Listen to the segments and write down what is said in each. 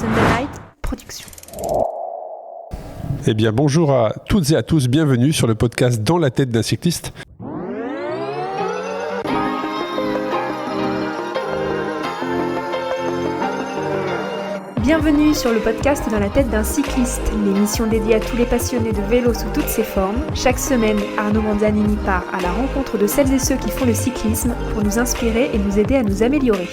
Sunday Night Production. Eh bien, bonjour à toutes et à tous, bienvenue sur le podcast Dans la tête d'un cycliste. Bienvenue sur le podcast Dans la tête d'un cycliste, l'émission dédiée à tous les passionnés de vélo sous toutes ses formes. Chaque semaine, Arnaud Manzanini part à la rencontre de celles et ceux qui font le cyclisme pour nous inspirer et nous aider à nous améliorer.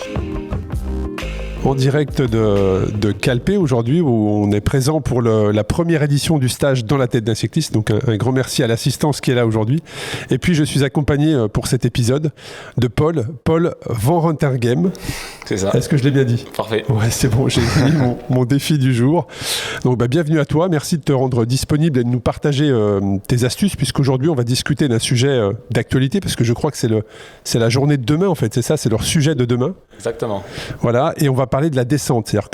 En direct de Calpe aujourd'hui, où on est présent pour la première édition du stage Dans la tête d'un cycliste. Donc un grand merci à l'assistance qui est là aujourd'hui. Et puis je suis accompagné pour cet épisode de Paul Van Rentergem. C'est ça. Est-ce que je l'ai bien dit ? Parfait. Ouais, c'est bon, j'ai fini mon défi du jour. Donc bienvenue à toi, merci de te rendre disponible et de nous partager tes astuces, puisqu'aujourd'hui on va discuter d'un sujet d'actualité, parce que je crois que c'est la journée de demain en fait, c'est ça, c'est leur sujet de demain. Exactement. Voilà, et on va parler de la descente, c'est-à-dire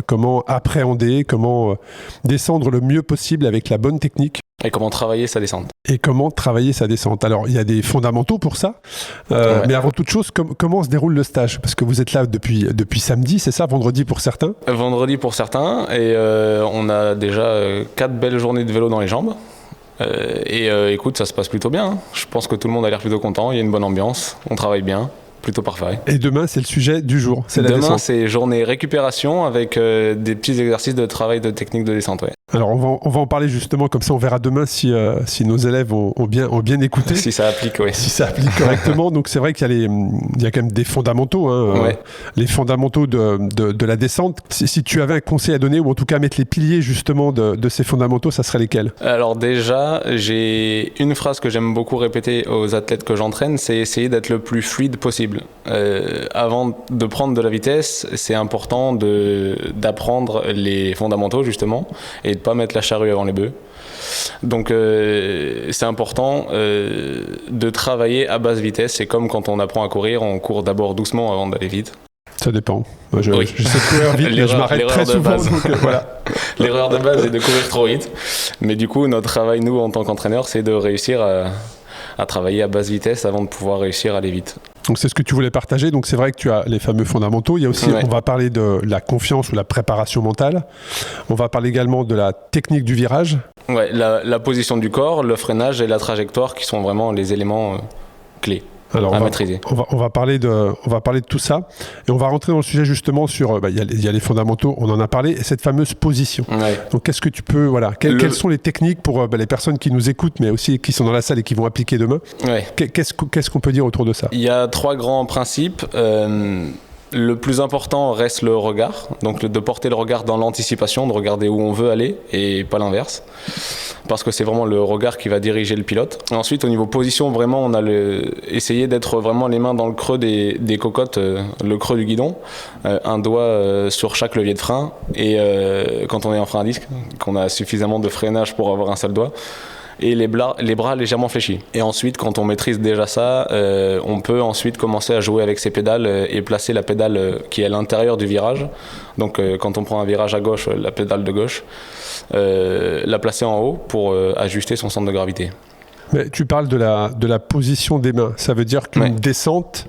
comment appréhender, comment descendre le mieux possible avec la bonne technique. Et comment travailler sa descente. Alors, il y a des fondamentaux pour ça, mais avant toute chose, comment se déroule le stage ? Parce que vous êtes là depuis samedi, c'est ça ? Vendredi pour certains ? Vendredi pour certains, et on a déjà 4 belles journées de vélo dans les jambes. Écoute, ça se passe plutôt bien. Je pense que tout le monde a l'air plutôt content, il y a une bonne ambiance, on travaille bien. Plutôt parfait. Et demain, c'est le sujet du jour, c'est la descente. Demain, c'est journée récupération avec des petits exercices de travail de technique de descente. Ouais. Alors, on va en parler justement, comme ça on verra demain si nos élèves ont bien écouté. Si ça applique, oui. Si ça applique correctement. Donc, c'est vrai qu'il y a quand même des fondamentaux. Les fondamentaux de la descente. Si tu avais un conseil à donner, ou en tout cas mettre les piliers justement de ces fondamentaux, ça serait lesquels ? Alors déjà, j'ai une phrase que j'aime beaucoup répéter aux athlètes que j'entraîne, c'est essayer d'être le plus fluide possible. Avant de prendre de la vitesse, c'est important d'apprendre les fondamentaux justement et de pas mettre la charrue avant les bœufs. Donc c'est important de travailler à basse vitesse. C'est comme quand on apprend à courir, on court d'abord doucement avant d'aller vite. Ça dépend. Je sais courir vite, mais je m'arrête très souvent. Donc, voilà. L'erreur de base est de courir trop vite. Mais du coup, notre travail, nous, en tant qu'entraîneurs, c'est de réussir à travailler à basse vitesse avant de pouvoir réussir à aller vite. Donc c'est ce que tu voulais partager. Donc c'est vrai que tu as les fameux fondamentaux. Il y a aussi, on va parler de la confiance ou la préparation mentale. On va parler également de la technique du virage. Ouais, la position du corps, le freinage et la trajectoire qui sont vraiment les éléments clés. Alors, à maîtriser. On va parler de tout ça et on va rentrer dans le sujet justement sur il y a les fondamentaux, on en a parlé, et cette fameuse position. Ouais. Donc qu'est-ce que tu peux quelles sont les techniques pour les personnes qui nous écoutent mais aussi qui sont dans la salle et qui vont appliquer demain. Ouais. Qu'est-ce qu'on peut dire autour de ça ? Il y a 3 grands principes. Le plus important reste le regard, donc de porter le regard dans l'anticipation, de regarder où on veut aller et pas l'inverse, parce que c'est vraiment le regard qui va diriger le pilote. Ensuite, au niveau position, vraiment, on a essayer d'être vraiment les mains dans le creux des cocottes, le creux du guidon, un doigt sur chaque levier de frein, et quand on est en frein à disque, qu'on a suffisamment de freinage pour avoir un seul doigt, et les bras légèrement fléchis. Et ensuite, quand on maîtrise déjà ça, on peut ensuite commencer à jouer avec ses pédales et placer la pédale qui est à l'intérieur du virage. Donc quand on prend un virage à gauche, la pédale de gauche, la placer en haut pour ajuster son centre de gravité. Mais tu parles de la position des mains. Ça veut dire qu'une descente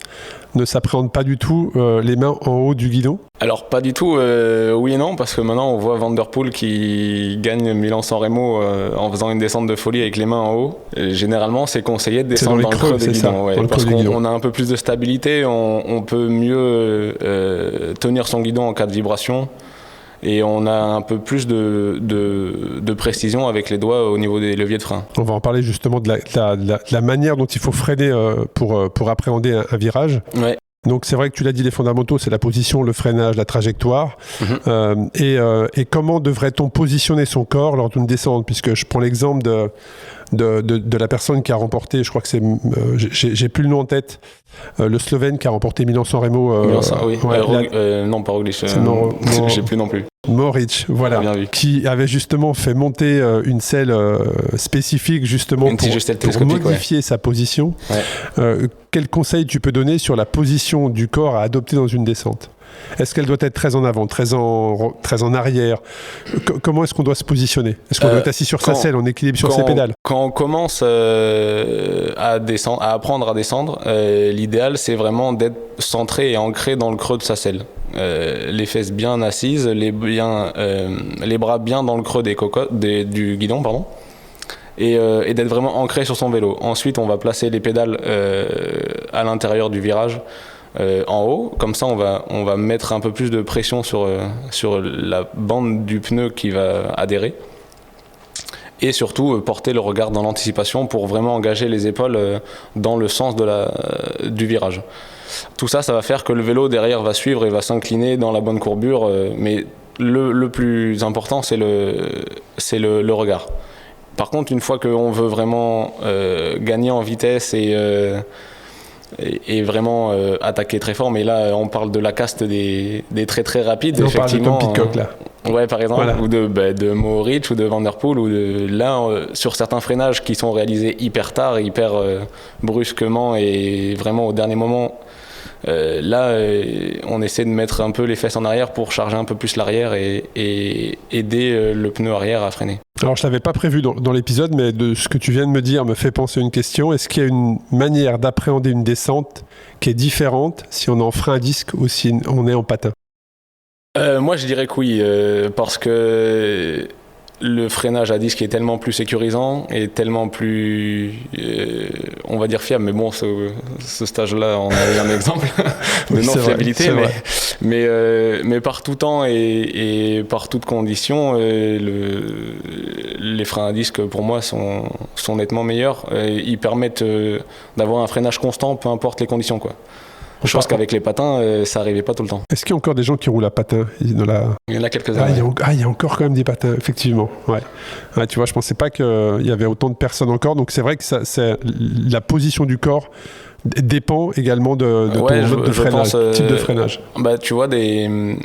ne s'appréhende pas du tout les mains en haut du guidon ? Alors pas du tout, oui et non, parce que maintenant on voit Van der Poel qui gagne Milan-San Remo en faisant une descente de folie avec les mains en haut. Et généralement c'est conseillé de descendre dans le creux des guidons, parce qu'on a un peu plus de stabilité, on peut mieux tenir son guidon en cas de vibration. Et on a un peu plus de précision avec les doigts au niveau des leviers de frein. On va en parler justement de la manière dont il faut freiner pour appréhender un virage. Ouais. Donc c'est vrai que tu l'as dit, les fondamentaux, c'est la position, le freinage, la trajectoire. Et comment devrait-on positionner son corps lors d'une descente ? Puisque je prends l'exemple de la personne qui a remporté, je crois que c'est, j'ai plus le nom en tête, le Slovène qui a remporté Milan-San Remo. Oui. Non, pas Roglic. J'ai plus non plus. Mohoric, voilà, qui avait justement fait monter une selle spécifique justement pour modifier sa position. Ouais. Quel conseil tu peux donner sur la position du corps à adopter dans une descente ? Est-ce qu'elle doit être très en avant, très en arrière? Comment est-ce qu'on doit se positionner? Est-ce qu'on doit être assis sur sa selle, en équilibre sur ses pédales? Quand on commence à apprendre à descendre, l'idéal c'est vraiment d'être centré et ancré dans le creux de sa selle. Les fesses bien assises, les bras bien dans le creux du guidon, pardon. Et d'être vraiment ancré sur son vélo. Ensuite, on va placer les pédales à l'intérieur du virage en haut. Comme ça, on va mettre un peu plus de pression sur la bande du pneu qui va adhérer. Et surtout, porter le regard dans l'anticipation pour vraiment engager les épaules dans le sens du virage. Tout ça, ça va faire que le vélo derrière va suivre et va s'incliner dans la bonne courbure. Mais le plus important, c'est le regard. Par contre, une fois qu'on veut vraiment gagner en vitesse et vraiment attaquer très fort, mais là on parle de la caste des très très rapides, on effectivement. On parle de Tom Pidcock là. Ouais, par exemple, voilà. Ou de Mohoric ou de Van Der Poel, ou sur certains freinages qui sont réalisés hyper tard, hyper brusquement et vraiment au dernier moment. On essaie de mettre un peu les fesses en arrière pour charger un peu plus l'arrière et aider le pneu arrière à freiner. Alors, je ne l'avais pas prévu dans l'épisode, mais de ce que tu viens de me dire me fait penser à une question. Est-ce qu'il y a une manière d'appréhender une descente qui est différente si on est en frein à disque ou si on est en patin? Moi, je dirais que oui, parce que le freinage à disque est tellement plus sécurisant et tellement plus, on va dire, fiable. Mais bon, ce stage-là, on a eu un exemple de non-fiabilité. Mais par tout temps et par toute condition, les freins à disque, pour moi, sont nettement meilleurs. Ils permettent d'avoir un freinage constant, peu importe les conditions, quoi. Je pense qu'avec les patins, ça n'arrivait pas tout le temps. Est-ce qu'il y a encore des gens qui roulent à patins Il y en a quelques-uns. Il y a encore quand même des patins, effectivement. Ouais. Ouais, tu vois, je ne pensais pas qu'il y avait autant de personnes encore. Donc c'est vrai que la position du corps dépend également de ton mode de freinage, type de freinage. Tu vois, des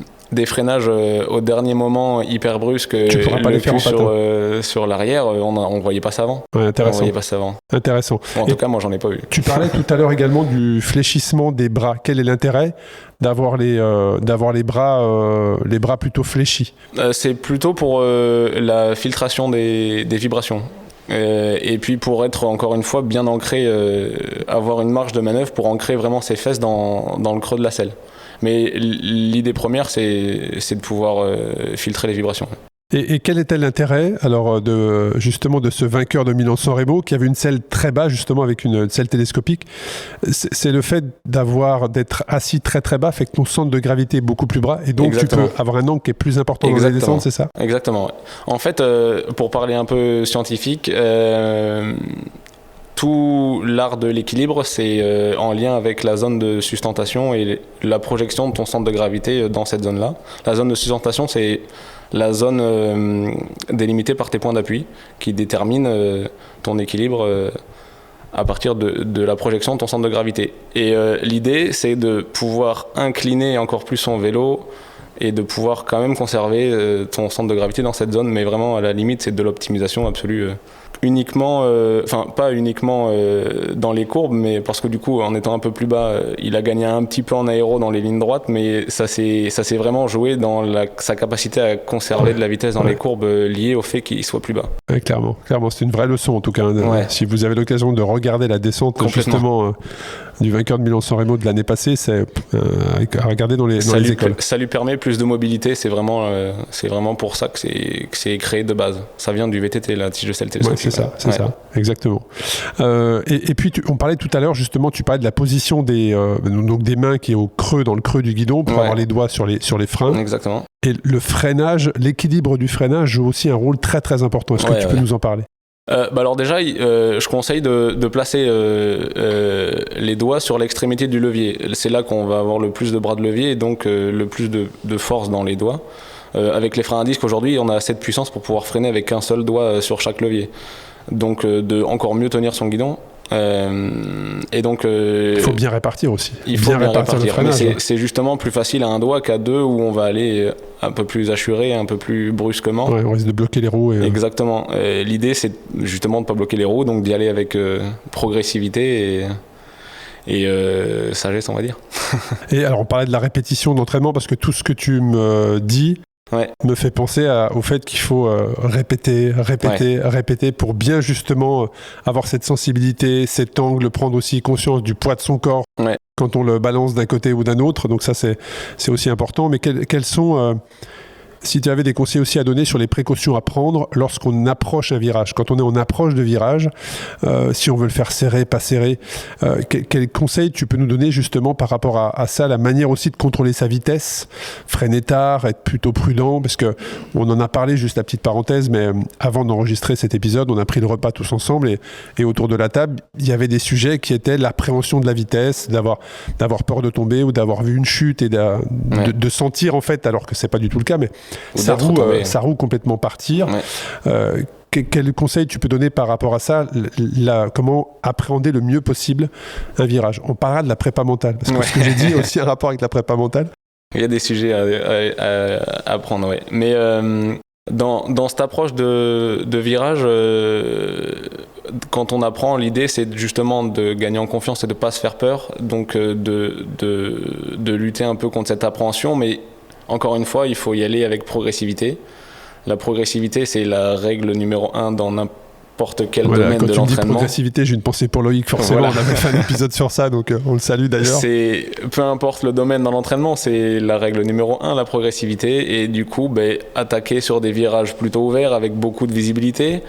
freinages au dernier moment hyper brusques, tu pourras pas les faire sur l'arrière, on ne voyait pas ça avant. Ouais, intéressant. On voyait pas ça avant. Intéressant. Bon, en tout cas, moi, j'en ai pas eu. Tu parlais tout à l'heure également du fléchissement des bras. Quel est l'intérêt d'avoir les bras plutôt fléchis? C'est plutôt pour la filtration des vibrations. Et puis pour être encore une fois bien ancré, avoir une marge de manœuvre pour ancrer vraiment ses fesses dans le creux de la selle. Mais l'idée première, c'est de pouvoir filtrer les vibrations. Et quel était l'intérêt alors justement de ce vainqueur de Milan-San Remo qui avait une selle très bas, justement avec une selle télescopique? C'est le fait d'être assis très très bas fait que ton centre de gravité est beaucoup plus bas et donc Exactement. Tu peux avoir un angle qui est plus important dans la descente, c'est ça? Exactement. En fait, pour parler un peu scientifique, tout l'art de l'équilibre, c'est en lien avec la zone de sustentation et la projection de ton centre de gravité dans cette zone-là. La zone de sustentation, c'est la zone délimitée par tes points d'appui qui détermine ton équilibre à partir de la projection de ton centre de gravité. Et l'idée, c'est de pouvoir incliner encore plus son vélo et de pouvoir quand même conserver ton centre de gravité dans cette zone, mais vraiment à la limite, c'est de l'optimisation absolue. Uniquement, pas uniquement dans les courbes, mais parce que du coup, en étant un peu plus bas, il a gagné un petit peu en aéro dans les lignes droites, mais ça s'est vraiment joué dans sa capacité à conserver de la vitesse dans les courbes liées au fait qu'il soit plus bas. Ouais, clairement, c'est une vraie leçon en tout cas. Si vous avez l'occasion de regarder la descente justement du vainqueur de Milan-San Remo de l'année passée, c'est à regarder dans les écoles. Ça lui permet plus de mobilité, c'est vraiment pour ça que c'est créé de base. Ça vient du VTT, la tige de selle télescopique. C'est ça, exactement. Et puis on parlait tout à l'heure justement, tu parlais de la position des mains qui est dans le creux du guidon pour avoir les doigts sur les freins. Exactement. Et le freinage, l'équilibre du freinage joue aussi un rôle très très important. Est-ce que tu peux nous en parler? Alors déjà, je conseille de placer les doigts sur l'extrémité du levier. C'est là qu'on va avoir le plus de bras de levier et donc le plus de force dans les doigts. Avec les freins à disque aujourd'hui, on a assez de puissance pour pouvoir freiner avec un seul doigt sur chaque levier. Donc de encore mieux tenir son guidon. Et donc, il faut bien répartir aussi. Il faut bien répartir le freinage. Mais c'est justement plus facile à un doigt qu'à deux où on va aller un peu plus assuré, un peu plus brusquement. Ouais, on risque de bloquer les roues. Exactement. L'idée, c'est justement de ne pas bloquer les roues, donc d'y aller avec progressivité sagesse, on va dire. Et alors, on parlait de la répétition d'entraînement, parce que tout ce que tu me dis me fait penser au fait qu'il faut répéter pour bien justement avoir cette sensibilité, cet angle, prendre aussi conscience du poids de son corps quand on le balance d'un côté ou d'un autre. Donc ça, c'est aussi important. Mais quels sont... si tu avais des conseils aussi à donner sur les précautions à prendre lorsqu'on approche un virage, quand on est en approche de virage, si on veut le faire serré, pas serré, quels conseils tu peux nous donner justement par rapport à ça, la manière aussi de contrôler sa vitesse, freiner tard, être plutôt prudent, parce que on en a parlé, juste la petite parenthèse, mais avant d'enregistrer cet épisode, on a pris le repas tous ensemble et autour de la table, il y avait des sujets qui étaient l'appréhension de la vitesse, d'avoir peur de tomber ou d'avoir vu une chute et de sentir en fait, alors que c'est pas du tout le cas, mais sa roue complètement partir. Quel conseil tu peux donner par rapport à ça, comment appréhender le mieux possible un virage? On parlera de la prépa mentale, parce que ce que j'ai dit aussi un rapport avec la prépa mentale. Il y a des sujets à prendre, mais dans cette approche de virage, quand on apprend, l'idée c'est justement de gagner en confiance et de ne pas se faire peur, donc de lutter un peu contre cette appréhension, mais encore une fois, il faut y aller avec progressivité. La progressivité, c'est la règle numéro 1 dans n'importe quel domaine de l'entraînement. Quand tu dis progressivité, j'ai une pensée pour Loïc, forcément. On avait fait un épisode sur ça, donc on le salue d'ailleurs. Peu importe le domaine dans l'entraînement, c'est la règle numéro 1, la progressivité. Et du coup, attaquer sur des virages plutôt ouverts avec beaucoup de visibilité,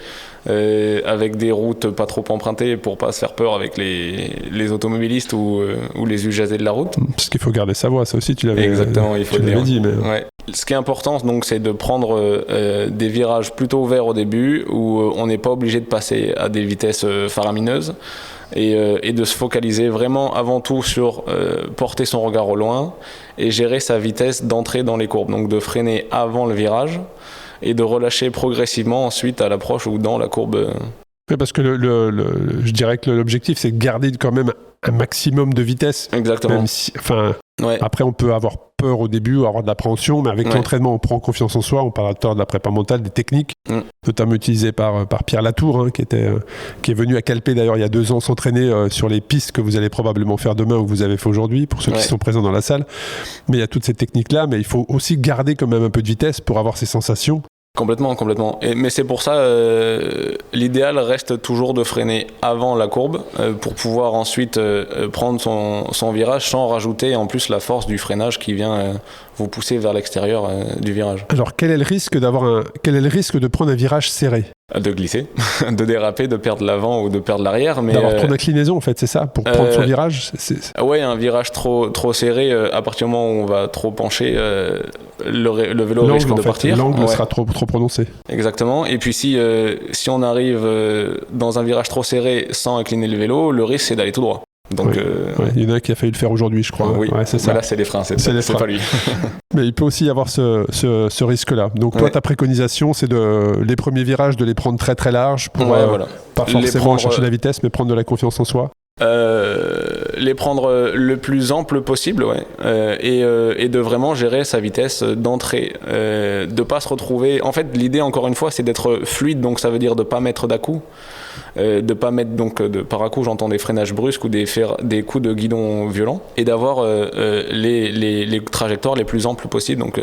avec des routes pas trop empruntées pour pas se faire peur avec les automobilistes ou les usagers de la route. Parce qu'il faut garder sa voix, ça aussi tu l'avais, exactement, il faut le dire. Dit. Mais... Ce qui est important, donc, c'est de prendre des virages plutôt ouverts au début où on n'est pas obligé de passer à des vitesses faramineuses et de se focaliser vraiment avant tout sur porter son regard au loin et gérer sa vitesse d'entrée dans les courbes. Donc de freiner avant le virage et de relâcher progressivement ensuite à l'approche ou dans la courbe. Oui, parce que je dirais que l'objectif, c'est de garder quand même un maximum de vitesse. Exactement. Même si, après, on peut avoir peur au début, avoir de l'appréhension, mais avec l'entraînement, on prend confiance en soi. On parle de la prépa mentale, des techniques, notamment utilisées par Pierre Latour, qui est venu à Calpé d'ailleurs il y a 2 ans s'entraîner sur les pistes que vous allez probablement faire demain ou que vous avez fait aujourd'hui, pour ceux qui sont présents dans la salle. Mais il y a toutes ces techniques-là, mais il faut aussi garder quand même un peu de vitesse pour avoir ces sensations. Complètement. Mais c'est pour ça, l'idéal reste toujours de freiner avant la courbe pour pouvoir ensuite prendre son virage sans rajouter en plus la force du freinage qui vient vous pousser vers l'extérieur du virage. Alors quel est le risque de prendre un virage serré ? De glisser, de déraper, de perdre l'avant ou de perdre l'arrière. Mais d'avoir trop d'inclinaison en fait, c'est ça, pour prendre son virage. Ouais, un virage trop serré, à partir du moment où on va trop pencher, le vélo risque de partir. L'angle sera trop prononcé. Exactement. Et puis si on arrive dans un virage trop serré sans incliner le vélo, le risque c'est d'aller tout droit. Donc, il y en a qui a failli le faire aujourd'hui, je crois. Oui, c'est ça. Là, c'est les freins, c'est pas lui. Mais il peut aussi y avoir ce risque-là. Donc, toi, ta préconisation, c'est les premiers virages, de les prendre très très larges pour pas forcément chercher la vitesse, mais prendre de la confiance en soi. Les prendre le plus ample possible, et de vraiment gérer sa vitesse d'entrée, de pas se retrouver. En fait, l'idée, encore une fois, c'est d'être fluide, donc ça veut dire de pas mettre d'à-coups. De pas mettre donc par à-coup, j'entends des freinages brusques ou des coups de guidon violents, et d'avoir les trajectoires les plus amples possibles, donc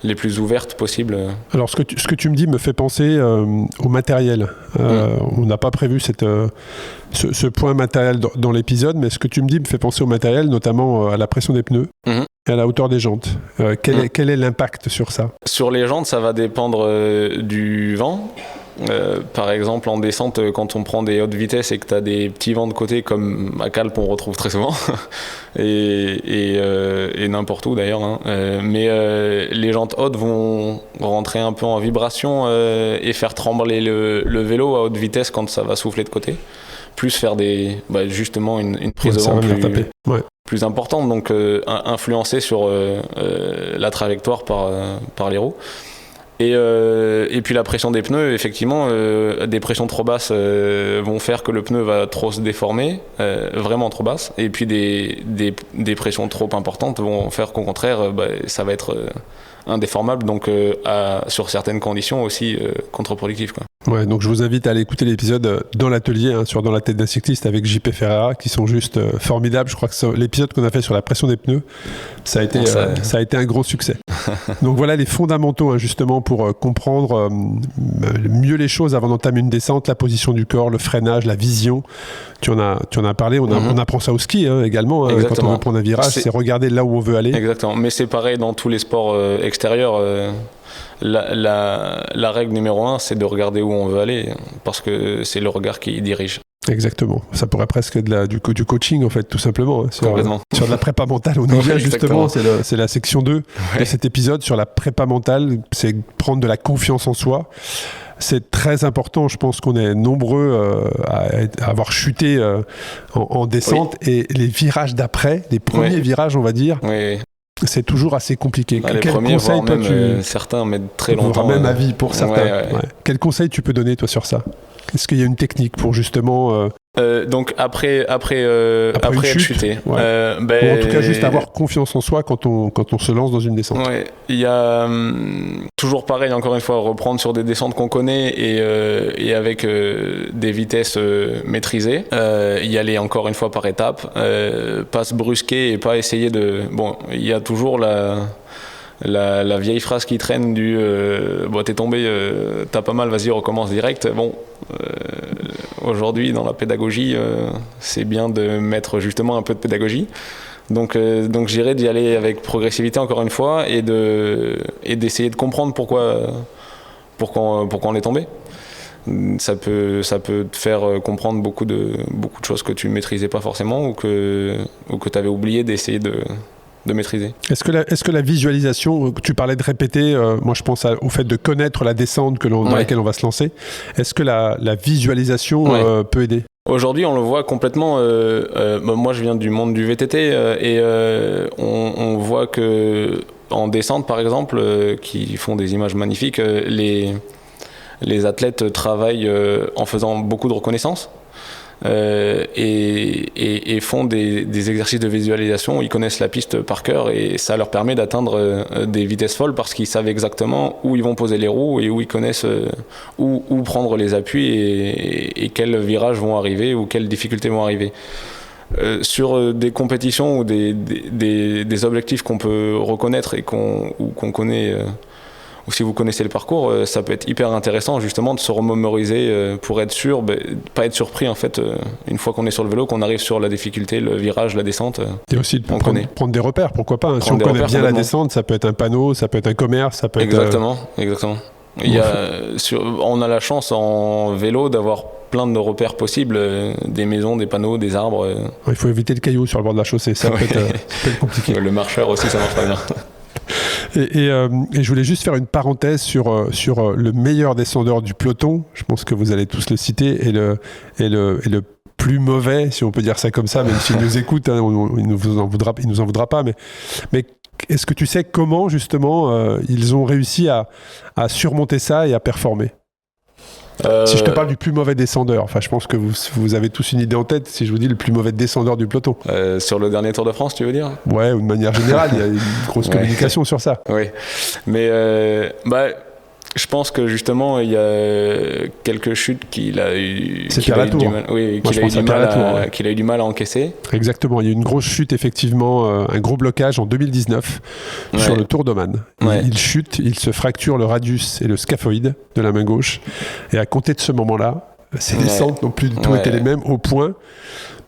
les plus ouvertes possibles. Alors ce que tu me dis me fait penser au matériel. On n'a pas prévu ce point matériel dans l'épisode, mais ce que tu me dis me fait penser au matériel, notamment à la pression des pneus. Et à la hauteur des jantes. Quel est l'impact sur ça ? Sur les jantes, ça va dépendre du vent. Par exemple, en descente, quand on prend des hautes vitesses et que tu as des petits vents de côté, comme à Calpe, on retrouve très souvent, et n'importe où d'ailleurs. Mais les jantes hautes vont rentrer un peu en vibration et faire trembler le vélo à haute vitesse quand ça va souffler de côté. Plus faire justement une prise de vent plus importante, donc influencer sur la trajectoire par les roues. Et puis la pression des pneus, effectivement, des pressions trop basses vont faire que le pneu va trop se déformer, vraiment trop basse, et puis des pressions trop importantes vont faire qu'au contraire, ça va être indéformable, donc sur certaines conditions aussi contre-productif, quoi. Ouais, donc je vous invite à aller écouter l'épisode dans l'atelier, sur Dans la tête d'un cycliste avec JP Ferreira, qui sont juste formidables. Je crois que l'épisode qu'on a fait sur la pression des pneus, ça a été un gros succès. Donc voilà les fondamentaux, justement, pour comprendre mieux les choses avant d'entamer une descente, la position du corps, le freinage, la vision. Tu en as parlé, on apprend ça au ski également, quand on veut prendre un virage, c'est regarder là où on veut aller. Exactement, mais c'est pareil dans tous les sports extérieurs. La règle numéro 1, c'est de regarder où on veut aller, parce que c'est le regard qui dirige. Exactement. Ça pourrait presque être du coaching, en fait, tout simplement. Sur de la prépa mentale, on y vient justement. C'est la section 2 de cet épisode sur la prépa mentale. C'est prendre de la confiance en soi. C'est très important. Je pense qu'on est nombreux à avoir chuté en descente. Et les virages d'après, les premiers virages, on va dire, c'est toujours assez compliqué. Les premiers, voire même certains mettent très longtemps. Même à vie pour certains. Quel conseil tu peux donner, toi, sur ça ? Est-ce qu'il y a une technique pour justement... donc après être chuté. Ou en tout cas juste avoir confiance en soi quand on se lance dans une descente. Ouais, il y a toujours pareil, encore une fois, reprendre sur des descentes qu'on connaît et avec des vitesses maîtrisées. Y aller encore une fois par étapes, pas se brusquer et pas essayer de... Bon, il y a toujours la vieille phrase qui traîne du t'es tombé, t'as pas mal, vas-y, recommence direct. Aujourd'hui, dans la pédagogie, c'est bien de mettre justement un peu de pédagogie. Donc j'irais d'y aller avec progressivité, encore une fois, et d'essayer de comprendre pourquoi on est tombé. Ça peut te faire comprendre beaucoup de choses que tu ne maîtrisais pas forcément ou que tu avais oublié d'essayer de maîtriser. Est-ce que la visualisation, tu parlais de répéter, moi je pense au fait de connaître la descente dans laquelle on va se lancer, est-ce que la visualisation peut aider ? Aujourd'hui, on le voit complètement. Moi, je viens du monde du VTT et on voit que en descente, par exemple, qui font des images magnifiques, les athlètes travaillent en faisant beaucoup de reconnaissance. Et font des exercices de visualisation où ils connaissent la piste par cœur et ça leur permet d'atteindre des vitesses folles parce qu'ils savent exactement où ils vont poser les roues et où ils connaissent où prendre les appuis et quels virages vont arriver ou quelles difficultés vont arriver. Sur des compétitions ou des objectifs qu'on peut reconnaître et qu'on connaît ou si vous connaissez le parcours, ça peut être hyper intéressant justement de se remémoriser pour être sûr, pas être surpris en fait une fois qu'on est sur le vélo, qu'on arrive sur la difficulté, le virage, la descente. Et aussi de prendre des repères, pourquoi pas. Si on connaît bien la descente, ça peut être un panneau, ça peut être un commerce, ça peut être... Exactement. On a la chance en vélo d'avoir plein de repères possibles, des maisons, des panneaux, des arbres. Il faut éviter le caillou sur le bord de la chaussée, ça peut être compliqué. Le marcheur aussi, ça marche pas bien. Et je voulais juste faire une parenthèse sur le meilleur descendeur du peloton. Je pense que vous allez tous le citer, et le plus mauvais, si on peut dire ça comme ça, même s'il nous écoute, il nous en voudra pas. Mais est-ce que tu sais comment justement ils ont réussi à surmonter ça et à performer ? Si je te parle du plus mauvais descendeur, je pense que vous avez tous une idée en tête si je vous dis le plus mauvais descendeur du peloton. Sur le dernier Tour de France, tu veux dire ? Ouais, ou de manière générale, il y a une grosse communication sur ça. Oui, mais je pense que justement il y a quelques chutes qu'il a eu. C'était à la Tour. Qu'il a eu du mal à encaisser. Exactement, il y a eu une grosse chute effectivement, un gros blocage en 2019 sur le Tour d'Oman. Il chute, il se fracture le radius et le scaphoïde de la main gauche, et à compter de ce moment-là, ses descentes n'ont plus du tout été les mêmes, au point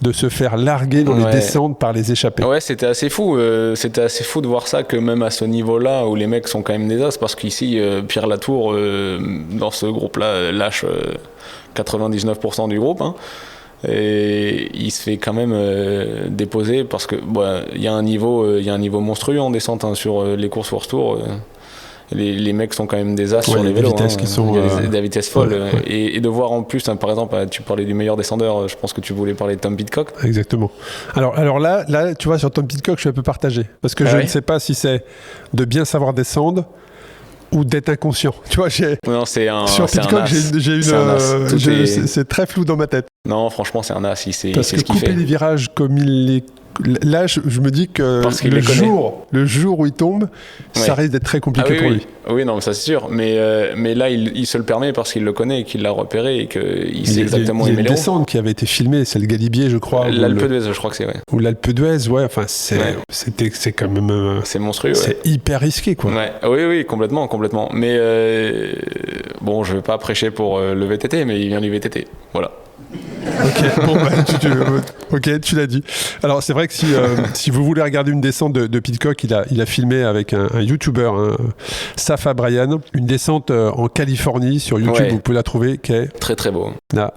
de se faire larguer dans les descentes par les échappés. Ouais, c'était assez fou. C'était assez fou de voir ça, que même à ce niveau-là, où les mecs sont quand même des as, parce qu'ici, Pierre Latour, dans ce groupe-là, lâche 99% du groupe. Et il se fait quand même déposer parce que il y a un niveau monstrueux en descente sur les courses World Tour. Les mecs sont quand même des as sur les vélos. Il y a des vitesses folles. Et de voir en plus, par exemple, tu parlais du meilleur descendeur, je pense que tu voulais parler de Tom Pidcock. Exactement. Alors là, tu vois, sur Tom Pidcock, je suis un peu partagé. Parce que je ne sais pas si c'est de bien savoir descendre ou d'être inconscient. Tu vois, sur Pidcock, c'est très flou dans ma tête. Non, franchement, c'est un as. Parce que couper les virages comme il les là, je me dis que le jour où il tombe, ça risque d'être très compliqué pour lui. Oui, non, ça c'est sûr. Mais là, il se le permet parce qu'il le connaît, qu'il l'a repéré et qu'il sait exactement où il met les roues. Il y a une descente qui avait été filmée, c'est le Galibier, je crois. L'Alpe d'Huez, je crois que c'est, ouais. Ou l'Alpe d'Huez, ouais. Enfin, c'est quand même... c'est monstrueux, c'est hyper risqué, quoi. Ouais. Oui, complètement. Mais bon, je vais pas prêcher pour le VTT, mais il vient du VTT. Voilà. Ok, bon, tu l'as dit. Alors c'est vrai que si vous voulez regarder une descente de Pidcock, il a filmé avec un YouTuber, Safa Brian, une descente en Californie sur YouTube. Vous pouvez la trouver, qui est très très beau. Là,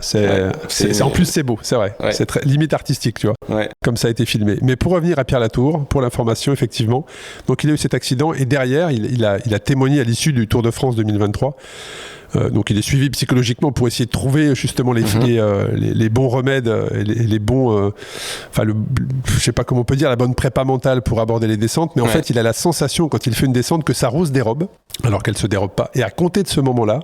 en plus c'est beau, c'est vrai. Ouais. C'est très limite artistique, tu vois. Ouais. Comme ça a été filmé. Mais pour revenir à Pierre Latour, pour l'information, effectivement, donc il a eu cet accident et derrière il a témoigné à l'issue du Tour de France 2023. Donc il est suivi psychologiquement pour essayer de trouver justement les bons remèdes, les bons, je sais pas comment on peut dire, la bonne prépa mentale pour aborder les descentes. Mais en fait, il a la sensation quand il fait une descente que sa roue se dérobe, alors qu'elle se dérobe pas. Et à compter de ce moment-là,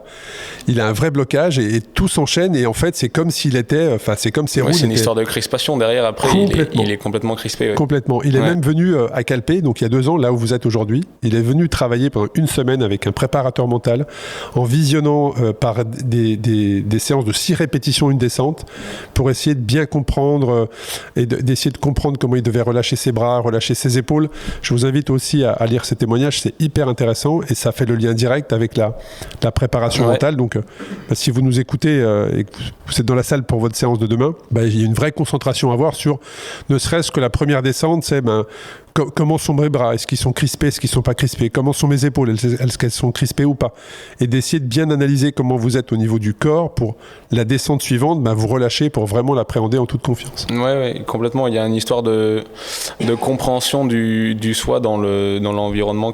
il a un vrai blocage et tout s'enchaîne. Et en fait, c'est comme s'il était, c'est comme ses roues. C'est une histoire de crispation derrière. Après, il est complètement crispé. Ouais. Complètement. Il est même venu à Calpe, donc il y a 2 ans, là où vous êtes aujourd'hui. Il est venu travailler pendant 1 semaine avec un préparateur mental en visionnant par des séances de 6 répétitions une descente pour essayer de bien comprendre et d'essayer de comprendre comment il devait relâcher ses bras, relâcher ses épaules. Je vous invite aussi à lire ces témoignages, c'est hyper intéressant et ça fait le lien direct avec la préparation mentale. Donc si vous nous écoutez et que vous êtes dans la salle pour votre séance de demain, il y a une vraie concentration à avoir sur ne serait-ce que la première descente, c'est comment sont mes bras? Est-ce qu'ils sont crispés? Est-ce qu'ils ne sont pas crispés? Comment sont mes épaules? Est-ce qu'elles sont crispées ou pas? Et d'essayer de bien analyser comment vous êtes au niveau du corps pour la descente suivante, vous relâcher pour vraiment l'appréhender en toute confiance. Oui, complètement. Il y a une histoire de compréhension du soi dans l'environnement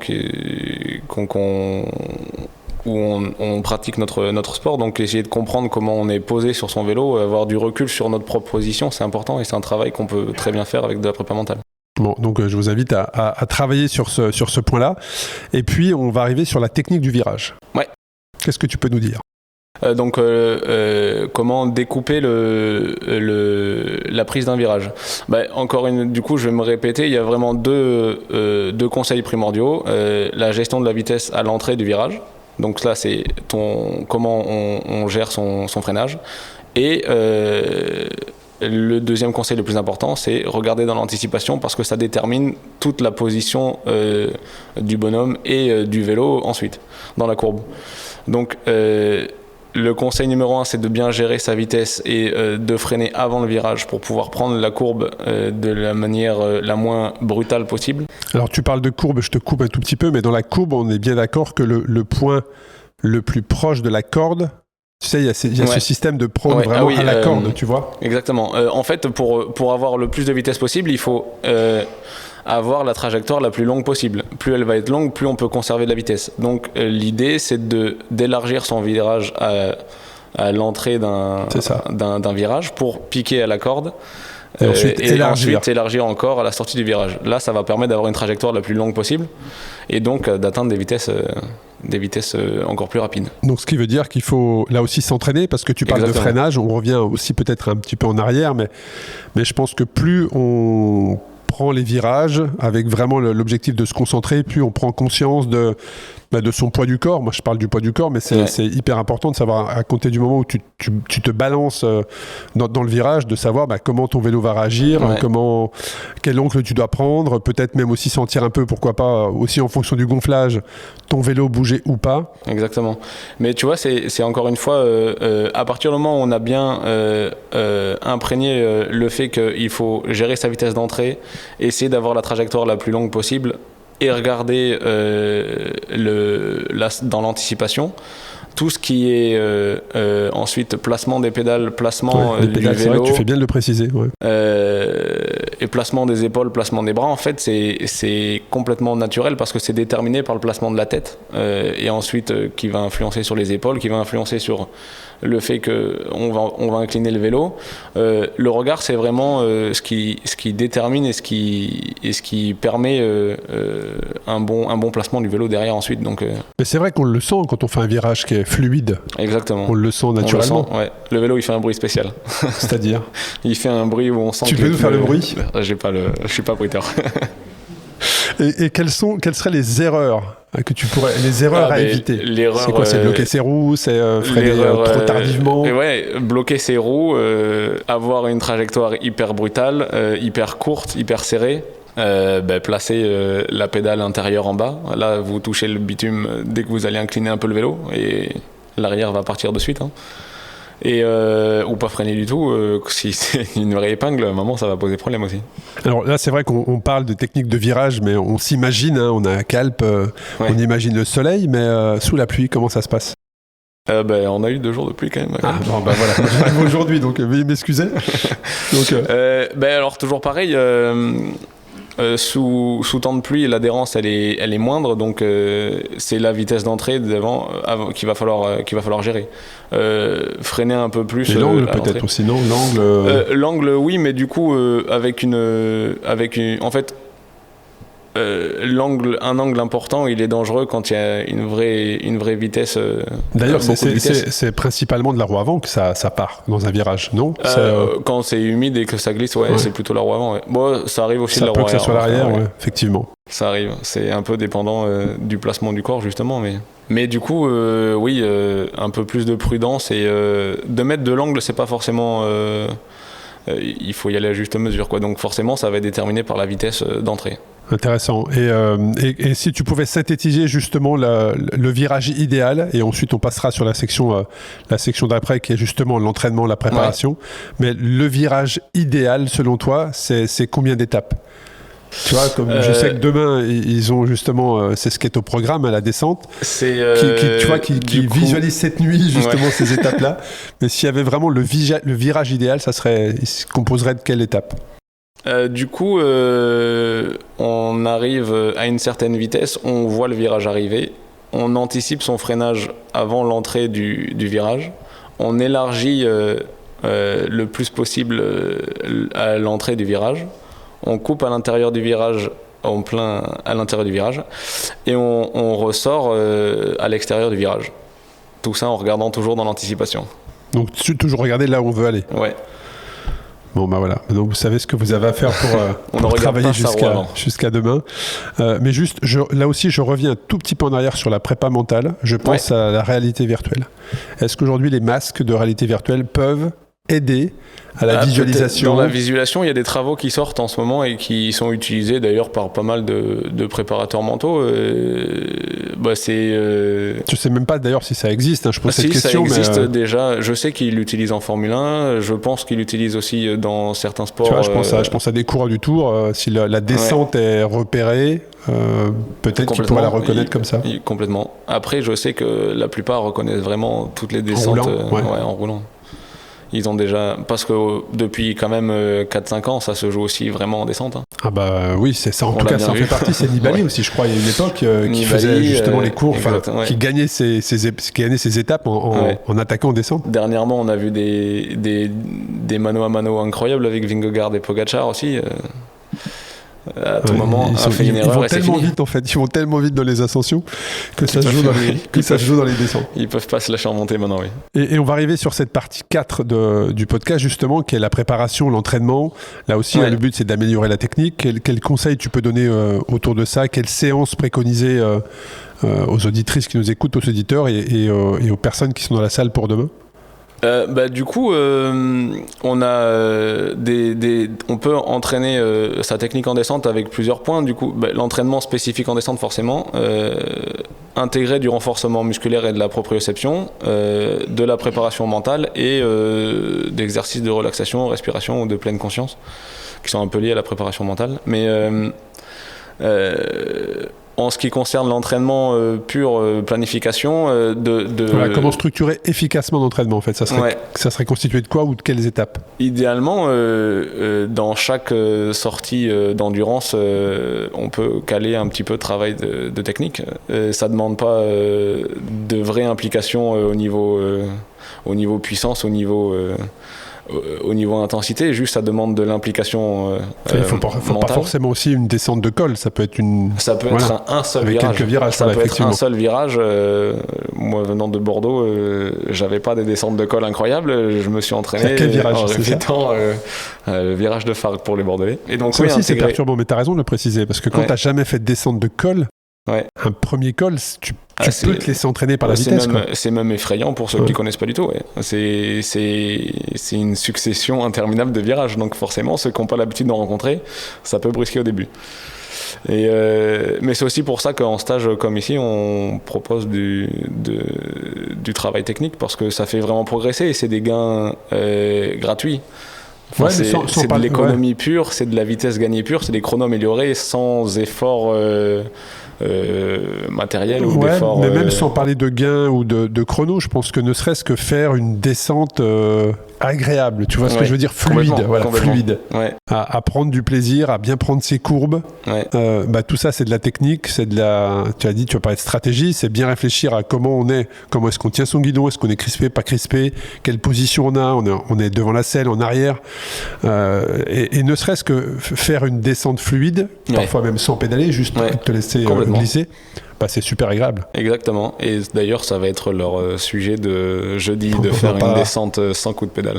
où on pratique notre sport. Donc essayer de comprendre comment on est posé sur son vélo, avoir du recul sur notre propre position, c'est important et c'est un travail qu'on peut très bien faire avec de la prépa mentale. Bon, donc je vous invite à travailler sur ce point-là. Et puis, on va arriver sur la technique du virage. Ouais. Qu'est-ce que tu peux nous dire ? Comment découper la prise d'un virage. Du coup, je vais me répéter, il y a vraiment deux conseils primordiaux. La gestion de la vitesse à l'entrée du virage. Donc là, c'est comment on gère son freinage. Et le deuxième conseil le plus important, c'est regarder dans l'anticipation parce que ça détermine toute la position du bonhomme et du vélo ensuite, dans la courbe. Donc, le conseil numéro 1, c'est de bien gérer sa vitesse et de freiner avant le virage pour pouvoir prendre la courbe de la manière la moins brutale possible. Alors, tu parles de courbe, je te coupe un tout petit peu, mais dans la courbe, on est bien d'accord que le point le plus proche de la corde, tu sais, il y a ce système de prendre vraiment à la corde, tu vois. Exactement. En fait, pour avoir le plus de vitesse possible, il faut avoir la trajectoire la plus longue possible. Plus elle va être longue, plus on peut conserver de la vitesse. Donc, l'idée, c'est d'élargir son virage à l'entrée d'un virage pour piquer à la corde. Et ensuite élargir encore à la sortie du virage. Là, ça va permettre d'avoir une trajectoire la plus longue possible et donc d'atteindre des vitesses encore plus rapides. Donc ce qui veut dire qu'il faut là aussi s'entraîner parce que tu parles de freinage, on revient aussi peut-être un petit peu en arrière, mais je pense que plus on prend les virages avec vraiment l'objectif de se concentrer, plus on prend conscience de son poids du corps. Moi, je parle du poids du corps, mais c'est hyper important de savoir, à compter du moment où tu te balances dans le virage, de savoir comment ton vélo va réagir, quel angle tu dois prendre, peut-être même aussi sentir un peu, pourquoi pas, aussi en fonction du gonflage, ton vélo bouger ou pas. Exactement. Mais tu vois, c'est encore une fois, à partir du moment où on a bien imprégné le fait qu'il faut gérer sa vitesse d'entrée, essayer d'avoir la trajectoire la plus longue possible, et regarder dans l'anticipation tout ce qui est ensuite placement des pédales, placement du vélo. C'est vrai que tu fais bien de le préciser. Et placement des épaules, placement des bras, en fait, c'est complètement naturel parce que c'est déterminé par le placement de la tête et ensuite qui va influencer sur les épaules, qui va influencer sur le fait qu'on va incliner le vélo. Le regard, c'est vraiment ce qui détermine et ce qui permet un bon placement du vélo derrière ensuite. Donc, mais c'est vrai qu'on le sent quand on fait un virage qui est fluide. Exactement. On le sent naturellement. On le sent, ouais. Le vélo, il fait un bruit spécial. C'est-à-dire? Il fait un bruit où on sent. Tu peux nous faire le bruit? Je suis pas bruiteur. Et quelles seraient les erreurs les erreurs à éviter? L'erreur, c'est quoi? C'est bloquer ses roues, c'est freiner trop tardivement. Bloquer ses roues, avoir une trajectoire hyper brutale, hyper courte, hyper serrée. Placer la pédale intérieure en bas. Là, vous touchez le bitume dès que vous allez incliner un peu le vélo et l'arrière va partir de suite. Hein. Ou pas freiner du tout. Si c'est une vraie épingle, à un moment, ça va poser problème aussi. Alors là, c'est vrai qu'on parle de technique de virage, mais on s'imagine, on a un calpe, on imagine le soleil, mais sous la pluie, comment ça se passe? On a eu 2 jours de pluie quand même. Ah bon, voilà, j'arrive aujourd'hui, donc veuillez m'excuser. Alors toujours pareil, sous temps de pluie, l'adhérence elle est moindre, donc c'est la vitesse d'entrée d'avant qu'il va falloir gérer. Freiner un peu plus. Et l'angle peut-être aussi, non? L'angle, oui, mais du coup avec une en fait. Un angle important, il est dangereux quand il y a une vraie vitesse. D'ailleurs, c'est principalement de la roue avant que ça part dans un virage, non? Quand c'est humide et que ça glisse, c'est plutôt la roue avant. Ouais. Bon, ça arrive aussi de la roue arrière. Ça peut que ça soit l'arrière, effectivement. Ça arrive. C'est un peu dépendant du placement du corps, justement. Mais du coup, un peu plus de prudence et de mettre de l'angle, c'est pas forcément. Il faut y aller à juste mesure, quoi. Donc forcément, ça va être déterminé par la vitesse d'entrée. Intéressant. Et si tu pouvais synthétiser justement le virage idéal, et ensuite on passera sur la section d'après qui est justement l'entraînement, la préparation. Mais le virage idéal, selon toi, c'est combien d'étapes? Tu vois, comme je sais que demain ils ont justement, c'est ce qui est au programme à la descente, qui visualise cette nuit justement ces étapes-là. Mais s'il y avait vraiment le virage idéal, il se composerait de quelle étape? On arrive à une certaine vitesse, on voit le virage arriver, on anticipe son freinage avant l'entrée du virage, on élargit le plus possible à l'entrée du virage, on coupe à l'intérieur du virage, en plein à l'intérieur du virage, et on ressort à l'extérieur du virage. Tout ça en regardant toujours dans l'anticipation. Donc toujours regarder là où on veut aller. Ouais. Bon voilà, donc vous savez ce que vous avez à faire pour travailler jusqu'à demain. Mais juste, là aussi je reviens un tout petit peu en arrière sur la prépa mentale. Je pense à la réalité virtuelle. Est-ce qu'aujourd'hui les masques de réalité virtuelle peuvent aider à la visualisation? Dans la visualisation, il y a des travaux qui sortent en ce moment et qui sont utilisés d'ailleurs par pas mal de préparateurs mentaux. Je sais même pas d'ailleurs si ça existe, je pose cette question. Ça existe déjà, je sais qu'ils l'utilisent en Formule 1, je pense qu'ils l'utilisent aussi dans certains sports. Tu vois, je pense à des coureurs du Tour, si la descente est repérée, peut-être qu'ils pourraient la reconnaître comme ça. Complètement. Après, je sais que la plupart reconnaissent vraiment toutes les descentes en roulant. Ils ont déjà... Parce que depuis quand même 4-5 ans, ça se joue aussi vraiment en descente. Hein. Ah bah oui, c'est ça. En tout cas, ça en fait partie. C'est Nibali aussi, je crois. Il y a une époque qui faisait justement les cours, qui gagnait ses étapes en attaquant en descente. Dernièrement, on a vu des mano à mano incroyables avec Vingegaard et Pogacar aussi. À tout moment, ils vont tellement vite en fait, ils vont tellement vite dans les ascensions que ça se joue dans les descentes. Ils peuvent pas se lâcher en montée maintenant, oui. Et on va arriver sur cette partie 4 du podcast justement, qui est la préparation, l'entraînement. Là aussi, le but c'est d'améliorer la technique. Quels conseils tu peux donner autour de ça? Quelles séances préconiser aux auditrices qui nous écoutent, aux auditeurs et aux personnes qui sont dans la salle pour demain? Du coup, on a on peut entraîner sa technique en descente avec plusieurs points. Du coup, l'entraînement spécifique en descente, forcément, intégrer du renforcement musculaire et de la proprioception, de la préparation mentale et d'exercices de relaxation, respiration ou de pleine conscience, qui sont un peu liés à la préparation mentale. Mais en ce qui concerne l'entraînement pur planification, comment structurer efficacement l'entraînement en fait, ça serait constitué de quoi ou de quelles étapes? Idéalement, dans chaque sortie d'endurance, on peut caler un petit peu de travail de technique. Ça ne demande pas de vraie implication au niveau puissance, au niveau au niveau intensité, juste ça demande de l'implication il faut pas forcément aussi une descente de col, ça peut être un seul virage. Quelques virages, ça peut être un seul virage. Moi, venant de Bordeaux, j'avais pas des descentes de col incroyables. Je me suis entraîné en répétant le virage de Fargue pour les Bordelais. Et donc, ça aussi, c'est perturbant, mais tu as raison de le préciser, parce que quand tu n'as jamais fait de descente de col, un premier col, tu peux te laisser entraîner par la vitesse. C'est même effrayant pour ceux qui ne connaissent pas du tout. C'est une succession interminable de virages. Donc forcément, ceux qui n'ont pas l'habitude d'en rencontrer, ça peut brusquer au début. Mais c'est aussi pour ça qu'en stage comme ici, on propose du travail technique, parce que ça fait vraiment progresser et c'est des gains gratuits. C'est de l'économie pure, c'est de la vitesse gagnée pure, c'est des chronos améliorés sans effort matériel ou d'effort. Mais même sans parler de gains ou de chrono, je pense que ne serait-ce que faire une descente agréable, tu vois ce que je veux dire, fluide, fluide, à prendre du plaisir, à bien prendre ses courbes. Tout ça, c'est de la technique, c'est de la. Tu as dit, tu vas parler de stratégie, c'est bien réfléchir à comment est-ce qu'on tient son guidon, est-ce qu'on est crispé, pas crispé, quelle position on est devant la selle, en arrière, et ne serait-ce que faire une descente fluide, parfois même sans pédaler, juste te laisser glisser. C'est super agréable. Exactement. Et d'ailleurs, ça va être leur sujet de jeudi, de faire une descente sans coup de pédale.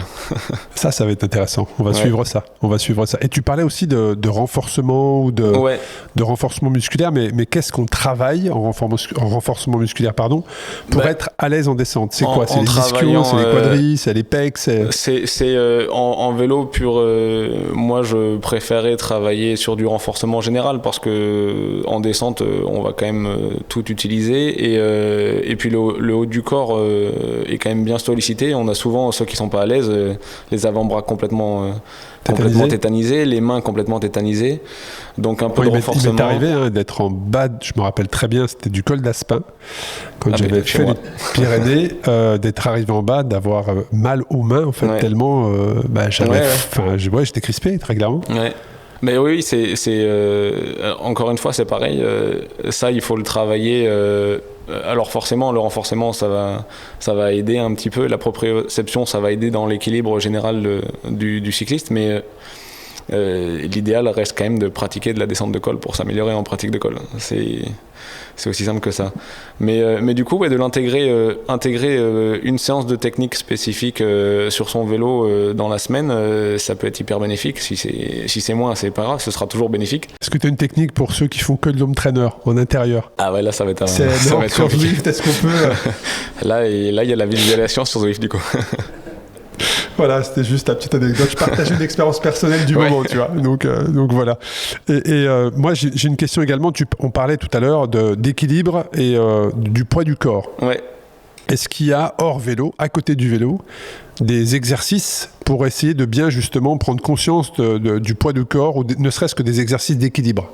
Ça va être intéressant. On va suivre ça. Et tu parlais aussi de renforcement ou de renforcement musculaire, mais qu'est-ce qu'on travaille en renforcement musculaire, pour être à l'aise en descente? C'est quoi? C'est les ischios, c'est les quadris, c'est les pecs? En vélo pur, moi, je préférais travailler sur du renforcement général, parce que en descente, on va quand même tout utiliser, et puis le haut du corps est quand même bien sollicité. On a souvent ceux qui sont pas à l'aise, les avant-bras complètement tétanisés, les mains complètement tétanisées, donc un peu de renforcement. Il m'est arrivé d'être en bas, je me rappelle très bien, c'était du col d'Aspin, quand j'avais fait les Pyrénées, d'être arrivé en bas, d'avoir mal aux mains en fait, tellement j'étais crispé très clairement. Mais oui, c'est encore une fois, c'est pareil. Ça, il faut le travailler. Alors forcément, le renforcement, ça va aider un petit peu. La proprioception, ça va aider dans l'équilibre général du cycliste. Mais l'idéal reste quand même de pratiquer de la descente de col pour s'améliorer en pratique de col. C'est aussi simple que ça. Mais du coup, de l'intégrer, intégrer une séance de technique spécifique sur son vélo dans la semaine, ça peut être hyper bénéfique. Si c'est moins, c'est pas grave, ce sera toujours bénéfique. Est-ce que tu as une technique pour ceux qui font que de l'home trainer en intérieur? Ah ouais, là ça va être sur Zwift, est-ce qu'on peut Là, il y a la visualisation sur Zwift du coup. Voilà, c'était juste ta petite anecdote. Je partageais une expérience personnelle du moment, tu vois. Donc voilà. Et moi, j'ai une question également. On parlait tout à l'heure d'équilibre et du poids du corps. Ouais. Est-ce qu'il y a hors vélo, à côté du vélo, des exercices pour essayer de bien justement prendre conscience du poids du corps, ou ne serait-ce que des exercices d'équilibre?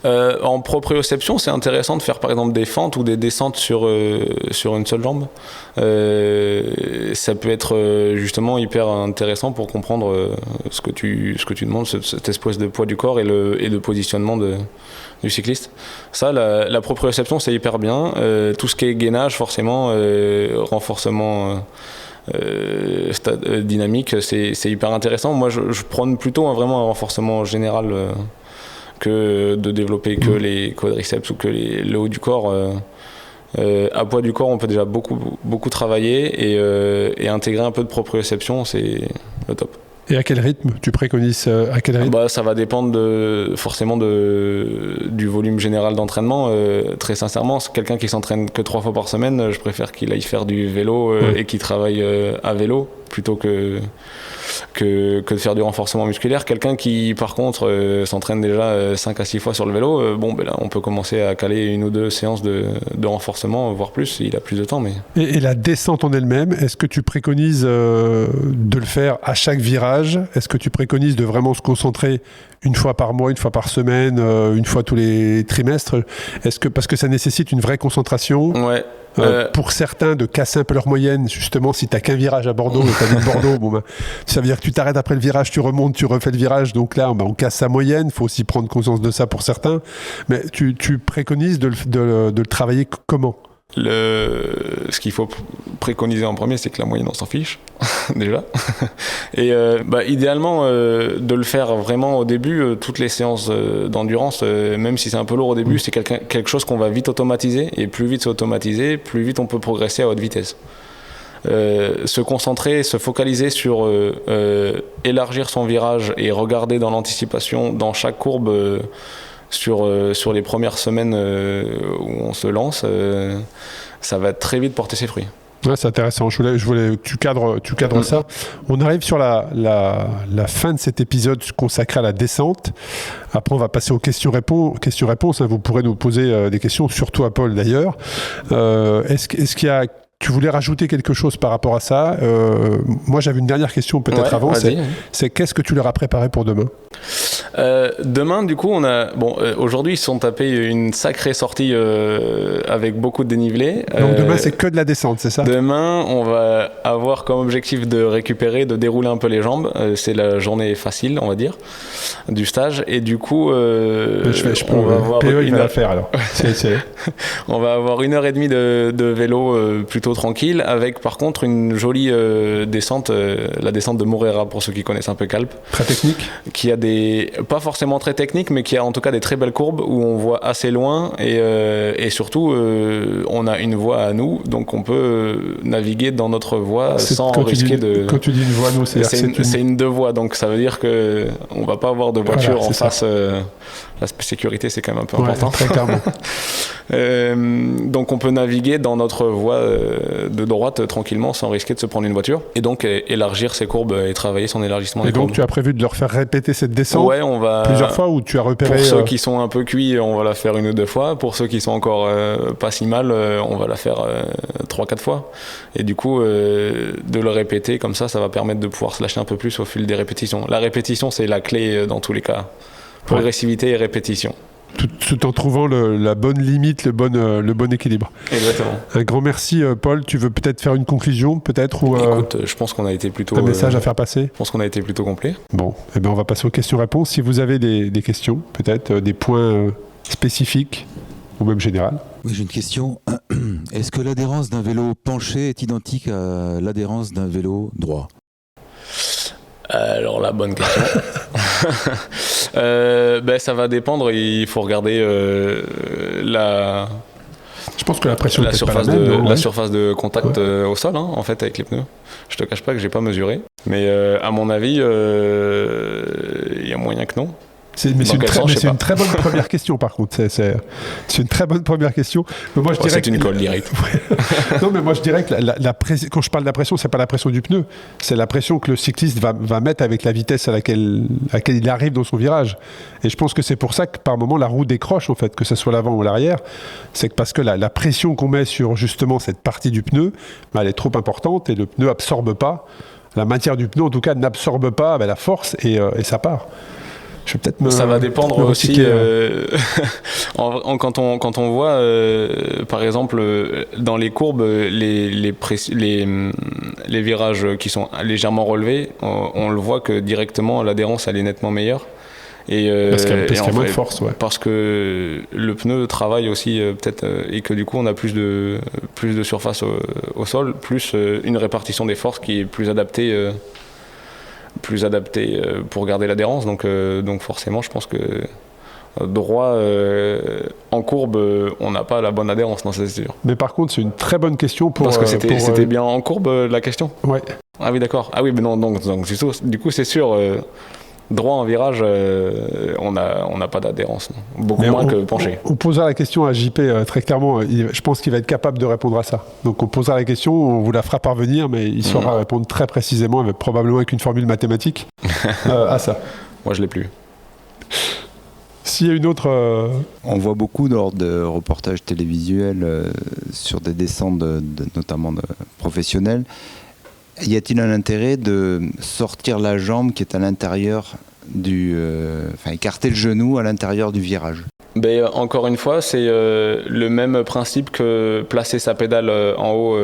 En proprioception, c'est intéressant de faire par exemple des fentes ou des descentes sur une seule jambe. Ça peut être justement hyper intéressant pour comprendre ce que tu demandes, cette espèce de poids du corps et de positionnement du cycliste. Ça, la proprioception, c'est hyper bien. Tout ce qui est gainage, forcément, renforcement dynamique, c'est hyper intéressant. Moi, je prône plutôt vraiment un renforcement général que de développer que les quadriceps ou que le haut du corps. À poids du corps, on peut déjà beaucoup travailler, et intégrer un peu de proprioception, c'est le top. Et à quel rythme tu préconises? À quel rythme? Ça va dépendre forcément du volume général d'entraînement. Très sincèrement, quelqu'un qui s'entraîne que 3 fois par semaine, je préfère qu'il aille faire du vélo et qu'il travaille à vélo plutôt que de faire du renforcement musculaire. Quelqu'un qui, par contre, s'entraîne déjà 5 à 6 fois sur le vélo, là, on peut commencer à caler 1 ou 2 séances de renforcement, voire plus, il a plus de temps. Mais... Et la descente en elle-même, est-ce que tu préconises de le faire à chaque virage? Est-ce que tu préconises de vraiment se concentrer 1 fois par mois, 1 fois par semaine, 1 fois tous les trimestres? Parce que ça nécessite une vraie concentration? Ouais. Pour certains, de casser un peu leur moyenne, justement, si t'as qu'un virage à Bordeaux, et t'as dit Bordeaux, ça veut dire que tu t'arrêtes après le virage, tu remontes, tu refais le virage, donc là, on casse sa moyenne. Il faut aussi prendre conscience de ça pour certains. Mais tu préconises de le travailler comment? Ce qu'il faut préconiser en premier, c'est que la moyenne, on s'en fiche. déjà. Et idéalement, de le faire vraiment au début, toutes les séances d'endurance, même si c'est un peu lourd au début, c'est quelque chose qu'on va vite automatiser. Et plus vite c'est automatisé, plus vite on peut progresser à haute vitesse. Se concentrer, se focaliser sur élargir son virage et regarder dans l'anticipation, dans chaque courbe, sur les premières semaines où on se lance, ça va très vite porter ses fruits. Ouais, c'est intéressant. Je voulais que tu cadres ça. On arrive sur la fin de cet épisode consacré à la descente. Après, on va passer aux questions-réponses. Vous pourrez nous poser des questions, surtout à Paul d'ailleurs. Est-ce qu'il y a... Tu voulais rajouter quelque chose par rapport à ça? Moi, j'avais une dernière question peut-être avant. C'est qu'est-ce que tu leur as préparé pour demain? Demain, du coup, aujourd'hui, ils se sont tapés une sacrée sortie avec beaucoup de dénivelé. Donc demain, c'est que de la descente, c'est ça? Demain, on va avoir comme objectif de récupérer, de dérouler un peu les jambes. C'est la journée facile, on va dire, du stage. Et du coup, on va avoir il va la faire alors. On va avoir 1h30 de vélo plutôt tranquille, avec par contre une jolie descente, la descente de Morera pour ceux qui connaissent un peu Calpe. Très technique. Qui a pas forcément très technique, mais qui a en tout cas des très belles courbes où on voit assez loin et surtout on a une voie à nous, donc on peut naviguer dans notre voie sans risquer de... Quand tu dis une voie à nous, c'est une deux voies, donc ça veut dire qu'on va pas avoir de voiture en face. La sécurité, c'est quand même un peu important. Très clairement. Donc on peut naviguer dans notre voie de droite tranquillement sans risquer de se prendre une voiture et donc élargir ses courbes et travailler son élargissement des courbes. Et donc tu as prévu de leur faire répéter cette descente plusieurs fois, ou tu as repéré... Pour ceux qui sont un peu cuits, on va la faire 1 ou 2 fois. Pour ceux qui sont encore pas si mal, on va la faire 3-4 fois. Et du coup, de le répéter comme ça va permettre de pouvoir se lâcher un peu plus au fil des répétitions. La répétition, c'est la clé dans tous les cas. Progressivité et répétition. Tout en trouvant la bonne limite, le bon équilibre. Exactement. Un grand merci, Paul. Tu veux peut-être faire une conclusion, peut-être, ou Écoute, je pense qu'on a été plutôt... Un message à faire passer? Je pense qu'on a été plutôt complet. Bon, on va passer aux questions-réponses. Si vous avez des questions, peut-être des points spécifiques, ou même générales. Oui, j'ai une question. Est-ce que l'adhérence d'un vélo penché est identique à l'adhérence d'un vélo droit? Alors la bonne question. Ça va dépendre. Il faut regarder la. Je pense que la pression la surface de contact au sol, en fait, avec les pneus. Je te cache pas que j'ai pas mesuré, mais à mon avis, il y a moyen que non. C'est une très bonne première question, par contre. C'est une très bonne première question. Mais moi, je dirais c'est une colle directe. Non, mais moi, je dirais que quand je parle de la pression, c'est pas la pression du pneu. C'est la pression que le cycliste va mettre avec la vitesse à laquelle il arrive dans son virage. Et je pense que c'est pour ça que, par moment, la roue décroche, en fait, que ce soit l'avant ou l'arrière. C'est que parce que la pression qu'on met sur, justement, cette partie du pneu, elle est trop importante et le pneu absorbe pas. La matière du pneu, en tout cas, n'absorbe pas la force et ça part. Ça va dépendre aussi quand on voit par exemple dans les courbes les virages qui sont légèrement relevés, on le voit que directement l'adhérence elle est nettement meilleure parce qu'il y a moins de force, parce que le pneu travaille aussi peut-être et que du coup on a plus de surface au sol, plus une répartition des forces qui est plus adaptée pour garder l'adhérence, donc forcément je pense que droit en courbe on n'a pas la bonne adhérence, non, c'est sûr. Mais par contre c'est une très bonne question parce que c'était bien en courbe la question. Ouais. Ah oui, d'accord. Ah oui, mais non, donc du coup c'est sûr, droit en virage on n'a pas d'adhérence, non. Beaucoup moins que penché. On posera la question à JP très clairement, je pense qu'il va être capable de répondre à ça. Donc on posera la question, on vous la fera parvenir, mais il saura répondre très précisément, probablement avec une formule mathématique à ça. Moi je l'ai plus. S'il y a une autre... On voit beaucoup lors de reportages télévisuels sur des descentes notamment de professionnels. Y a-t-il un intérêt de sortir la jambe qui est à l'intérieur écarter le genou à l'intérieur du virage? Encore une fois, c'est le même principe que placer sa pédale en haut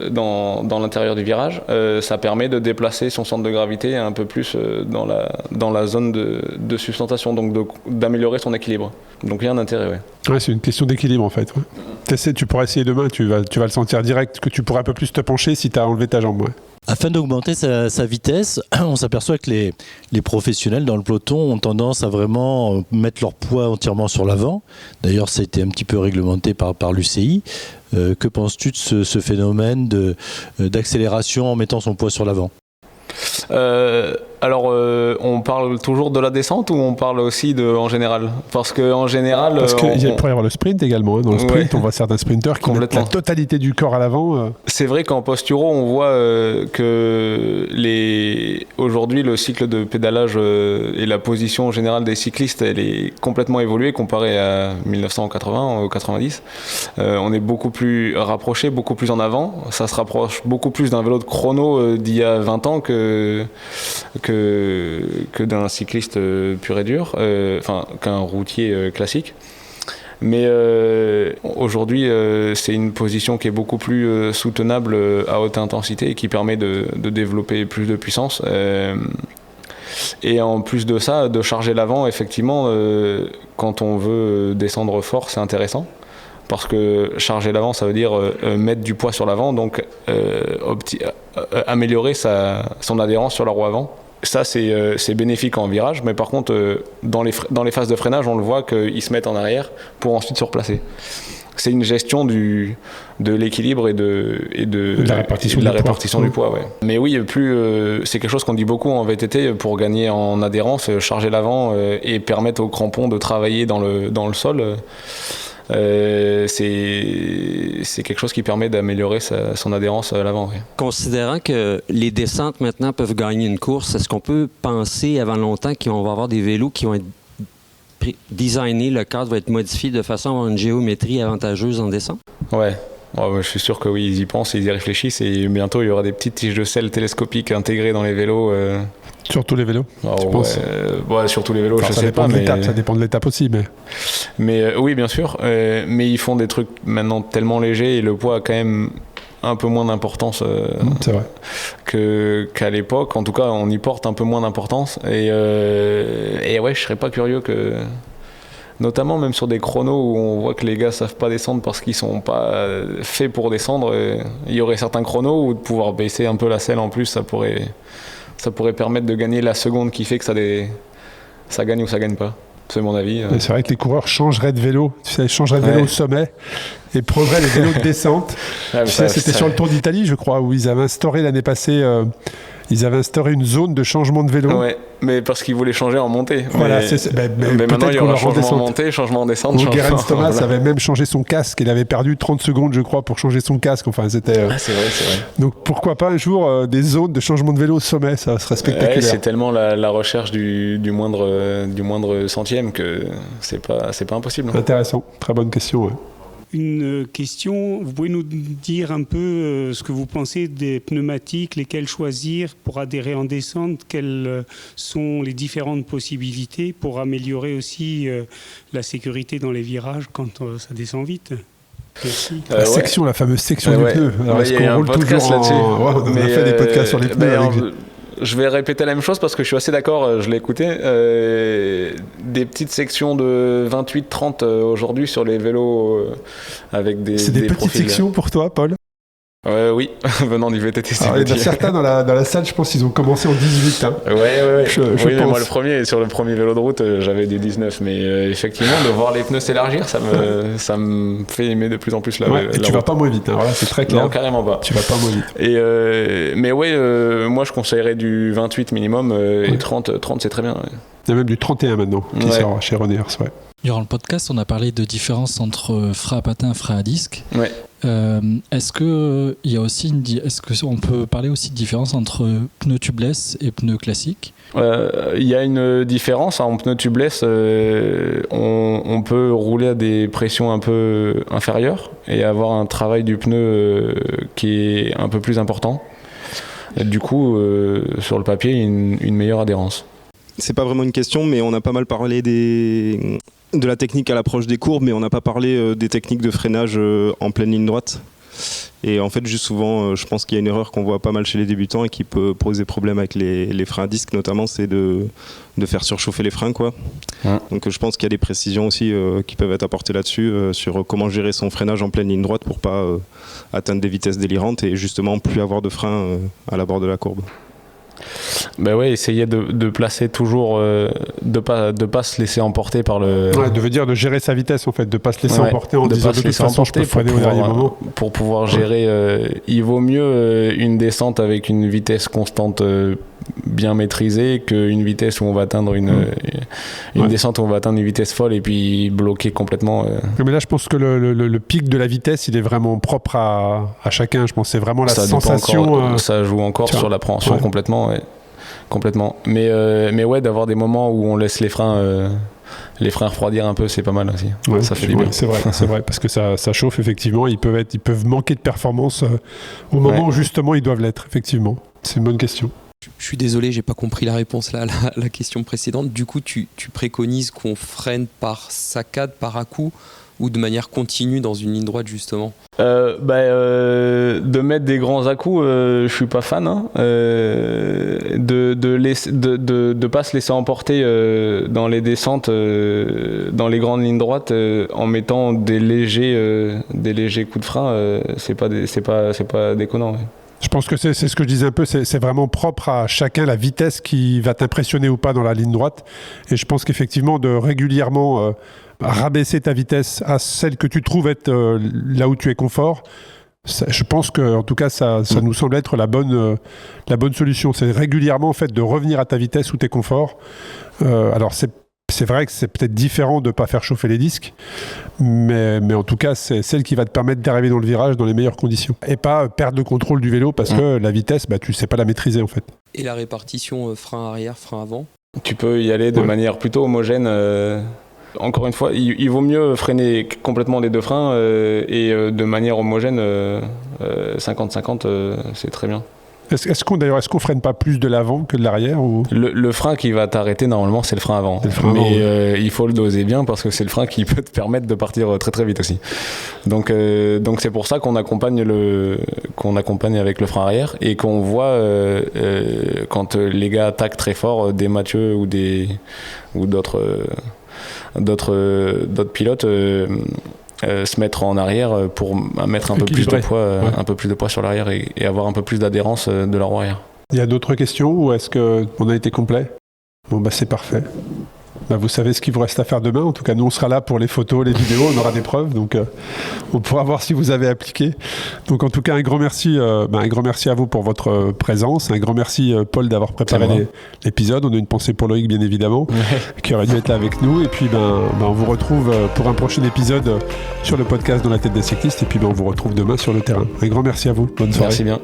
dans l'intérieur du virage. Ça permet de déplacer son centre de gravité un peu plus dans la zone de sustentation, donc d'améliorer son équilibre. Donc il y a un intérêt, Ouais, c'est une question d'équilibre en fait. Ouais. Tu pourras essayer demain, tu vas le sentir direct, que tu pourras un peu plus te pencher si tu as enlevé ta jambe. Ouais. Afin d'augmenter sa vitesse, on s'aperçoit que les professionnels dans le peloton ont tendance à vraiment mettre leur poids entièrement sur l'avant. D'ailleurs, ça a été un petit peu réglementé par l'UCI. Que penses-tu de ce phénomène d'accélération en mettant son poids sur l'avant ? Alors, on parle toujours de la descente ou on parle aussi en général ? Parce qu'en général... Parce qu'il pourrait y avoir le sprint également. Hein. Dans le sprint, on voit certains sprinteurs qui mettent la totalité du corps à l'avant. C'est vrai qu'en posturo, on voit que aujourd'hui, le cycle de pédalage et la position générale des cyclistes, elle est complètement évoluée comparée à 1980 ou 90. On est beaucoup plus rapproché, beaucoup plus en avant. Ça se rapproche beaucoup plus d'un vélo de chrono d'il y a 20 ans que d'un cycliste pur et dur, qu'un routier classique. Mais aujourd'hui, c'est une position qui est beaucoup plus soutenable à haute intensité et qui permet de développer plus de puissance. Et en plus de ça, de charger l'avant, effectivement, quand on veut descendre fort, c'est intéressant. Parce que charger l'avant, ça veut dire mettre du poids sur l'avant, donc améliorer son adhérence sur la roue avant. Ça, c'est bénéfique en virage, mais par contre, dans les phases de freinage, on le voit qu'ils se mettent en arrière pour ensuite se replacer. C'est une gestion de l'équilibre et de la répartition du poids. Ouais. Mais oui, c'est quelque chose qu'on dit beaucoup en VTT pour gagner en adhérence, charger l'avant et permettre aux crampons de travailler dans le sol. C'est quelque chose qui permet d'améliorer son adhérence à l'avant. Oui. Considérant que les descentes maintenant peuvent gagner une course, est-ce qu'on peut penser avant longtemps qu'on va avoir des vélos qui vont être designés, le cadre va être modifié de façon à avoir une géométrie avantageuse en descente? Ouais. Je suis sûr que oui, ils y pensent, ils y réfléchissent et bientôt il y aura des petites tiges de sel télescopiques intégrées dans les vélos. Sur tous les vélos, tu penses ? Sur tous les vélos, je sais pas. Ça dépend de l'étape aussi. Mais oui, bien sûr. Mais ils font des trucs maintenant tellement légers et le poids a quand même un peu moins d'importance c'est vrai. qu'à l'époque. En tout cas, on y porte un peu moins d'importance. Et ouais, je serais pas curieux que... Notamment même sur des chronos où on voit que les gars savent pas descendre parce qu'ils sont pas faits pour descendre. Il y aurait certains chronos où de pouvoir baisser un peu la selle en plus, ça pourrait permettre de gagner la seconde qui fait que ça gagne ou ça gagne pas. C'est mon avis. C'est vrai que les coureurs changeraient de vélo. Tu sais, ils changeraient de vélo au sommet et prendraient les vélos de descente. C'était sur le Tour d'Italie, je crois, où ils avaient instauré l'année passée... Ils avaient instauré une zone de changement de vélo. Ouais, mais parce qu'ils voulaient changer en montée. Voilà, mais maintenant il y aura changement en montée, changement en descente. Geraint Thomas avait même changé son casque. Il avait perdu 30 secondes, je crois, pour changer son casque. Enfin, c'était. C'est vrai. Donc pourquoi pas un jour des zones de changement de vélo au sommet, ça serait spectaculaire. C'est tellement la recherche du moindre centième que c'est pas impossible. Intéressant, très bonne question. Ouais. Une question, vous pouvez nous dire un peu ce que vous pensez des pneumatiques, lesquels choisir pour adhérer en descente, quelles sont les différentes possibilités pour améliorer aussi la sécurité dans les virages quand ça descend vite? Merci. La fameuse section du pneu. Alors, est-ce qu'on roule toujours là-dessus on a fait des podcasts sur les pneus. Je vais répéter la même chose parce que je suis assez d'accord, je l'ai écouté. Des petites sections de 28-30 aujourd'hui sur les vélos avec des. C'est des petites sections pour toi, Paul ? Oui, venant du VTT. Il y a certains dans la salle, je pense qu'ils ont commencé en 18. Hein. Ouais. Je pense. Moi, sur le premier vélo de route, j'avais des 19. Mais effectivement, de voir les pneus s'élargir, ça me fait aimer de plus en plus la et tu vas pas moins vite, hein. Voilà, c'est très clair. Non, carrément pas. Tu vas pas moins vite. Mais moi, je conseillerais du 28 minimum et 30, c'est très bien. Ouais. Il y a même du 31 maintenant qui sort chez Ronniers. Ouais. Durant le podcast, on a parlé de différence entre frein à patin et frein à disque. Ouais. Est-ce qu'on peut parler aussi de différence entre pneus tubeless et pneus classiques ? Il y a une différence. En pneu tubeless, on peut rouler à des pressions un peu inférieures et avoir un travail du pneu qui est un peu plus important. Et du coup, sur le papier, une meilleure adhérence. C'est pas vraiment une question, mais on a pas mal parlé de la technique à l'approche des courbes, mais on n'a pas parlé des techniques de freinage en pleine ligne droite. Et en fait, juste souvent, je pense qu'il y a une erreur qu'on voit pas mal chez les débutants et qui peut poser problème avec les freins à disque notamment, c'est de faire surchauffer les freins, quoi. Ouais. Donc je pense qu'il y a des précisions aussi qui peuvent être apportées là-dessus, sur comment gérer son freinage en pleine ligne droite pour pas atteindre des vitesses délirantes et justement plus avoir de frein à la bord de la courbe. Ben ouais, essayer de placer toujours, de pas se laisser emporter par le. Ouais, de dire de gérer sa vitesse en fait, de pas se laisser emporter en disant de toute façon je peux freiner au dernier moment. Pour pouvoir gérer, il vaut mieux une descente avec une vitesse constante bien maîtrisée qu'une vitesse où on va atteindre une descente où on va atteindre une vitesse folle et puis bloquer complètement. Mais là je pense que le pic de la vitesse il est vraiment propre à chacun. Je pense que c'est vraiment la sensation. Ça joue encore sur l'appréhension complètement. Ouais. Complètement. Mais ouais, d'avoir des moments où on laisse les freins refroidir un peu, c'est pas mal aussi. Ouais, ça fait du bien. C'est vrai, parce que ça chauffe effectivement. Ils peuvent manquer de performance au moment où justement ils doivent l'être. Effectivement, c'est une bonne question. Je suis désolé, j'ai pas compris la réponse là, la question précédente. Du coup, tu préconises qu'on freine par saccade, par à-coup, ou de manière continue dans une ligne droite justement? De mettre des grands à-coups, je suis pas fan. Hein. De pas se laisser emporter dans les descentes, dans les grandes lignes droites, en mettant des légers coups de frein, c'est pas déconnant. Ouais. Je pense que c'est ce que je disais un peu, c'est vraiment propre à chacun la vitesse qui va t'impressionner ou pas dans la ligne droite. Et je pense qu'effectivement, de régulièrement rabaisser ta vitesse à celle que tu trouves être là où tu es confort, je pense que en tout cas, ça nous semble être la bonne solution. C'est régulièrement en fait, de revenir à ta vitesse où tu es confort. Alors c'est vrai que c'est peut-être différent de ne pas faire chauffer les disques, mais en tout cas, c'est celle qui va te permettre d'arriver dans le virage dans les meilleures conditions. Et pas perdre le contrôle du vélo parce que la vitesse, tu ne sais pas la maîtriser en fait. Et la répartition frein arrière, frein avant? Tu peux y aller de manière plutôt homogène. Encore une fois, il vaut mieux freiner complètement les deux freins et de manière homogène, 50-50, c'est très bien. Est-ce qu'on freine pas plus de l'avant que de l'arrière ou... le frein qui va t'arrêter normalement c'est le frein avant. Il faut le doser bien parce que c'est le frein qui peut te permettre de partir très très vite aussi. Donc c'est pour ça qu'on accompagne avec le frein arrière et qu'on voit quand les gars attaquent très fort des Mathieu ou d'autres pilotes se mettre en arrière pour mettre un peu plus de poids sur l'arrière et avoir un peu plus d'adhérence de la roue arrière. Il y a d'autres questions ou est-ce qu'on a été complet? Bon c'est parfait. Vous savez ce qu'il vous reste à faire demain. En tout cas, nous, on sera là pour les photos, les vidéos. On aura des preuves. Donc, on pourra voir si vous avez appliqué. Donc, en tout cas, un grand merci à vous pour votre présence. Un grand merci, Paul, d'avoir préparé l'épisode. On a une pensée pour Loïc, bien évidemment, qui aurait dû être là avec nous. Et puis, on vous retrouve pour un prochain épisode sur le podcast Dans la tête des cyclistes. Et puis, on vous retrouve demain sur le terrain. Un grand merci à vous. Bonne soirée. Merci bien.